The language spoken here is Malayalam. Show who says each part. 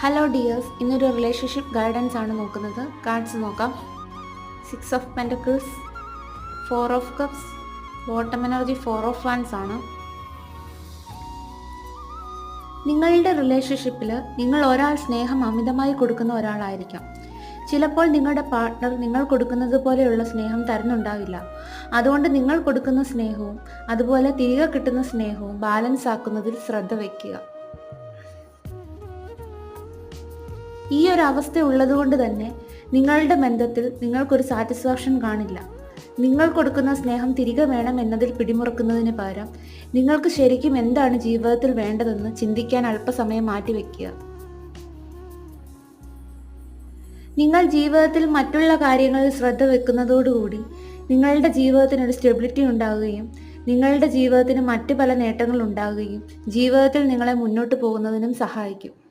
Speaker 1: ഹലോ ഡിയേഴ്സ്, ഇന്നൊരു റിലേഷൻഷിപ്പ് ഗൈഡൻസ് ആണ് നോക്കുന്നത്. കാർഡ്സ് നോക്കാം. 6 of pentacles, 4 of cups, bottom energy 4 of wands ആണ്. നിങ്ങളുടെ റിലേഷൻഷിപ്പിൽ നിങ്ങൾ ഒരാൾ സ്നേഹം അമിതമായി കൊടുക്കുന്ന ഒരാളായിരിക്കാം. ചിലപ്പോൾ നിങ്ങളുടെ പാർട്ട്ണർ നിങ്ങൾ കൊടുക്കുന്നത് പോലെയുള്ള സ്നേഹം തരുന്നുണ്ടാവില്ല. അതുകൊണ്ട് നിങ്ങൾ കൊടുക്കുന്ന സ്നേഹവും അതുപോലെ തിരികെ കിട്ടുന്ന സ്നേഹവും ബാലൻസ് ആക്കുന്നതിൽ ശ്രദ്ധ വയ്ക്കുക. ഈ ഒരു അവസ്ഥ ഉള്ളതുകൊണ്ട് തന്നെ നിങ്ങളുടെ ബന്ധത്തിൽ നിങ്ങൾക്കൊരു സാറ്റിസ്ഫാക്ഷൻ കാണില്ല. നിങ്ങൾ കൊടുക്കുന്ന സ്നേഹം തിരികെ വേണം എന്നതിൽ പിടിമുറുക്കുന്നതിന് പകരം നിങ്ങൾക്ക് ശരിക്കും എന്താണ് ജീവിതത്തിൽ വേണ്ടതെന്ന് ചിന്തിക്കാൻ അല്പസമയം മാറ്റിവെക്കുക. നിങ്ങൾ ജീവിതത്തിൽ മറ്റുള്ള കാര്യങ്ങളിൽ ശ്രദ്ധ വെക്കുന്നതോടുകൂടി നിങ്ങളുടെ ജീവിതത്തിനൊരു സ്റ്റെബിലിറ്റി ഉണ്ടാവുകയും നിങ്ങളുടെ ജീവിതത്തിന് മറ്റു പല നേട്ടങ്ങൾ ഉണ്ടാവുകയും ജീവിതത്തിൽ നിങ്ങളെ മുന്നോട്ട് പോകുന്നതിനും സഹായിക്കും.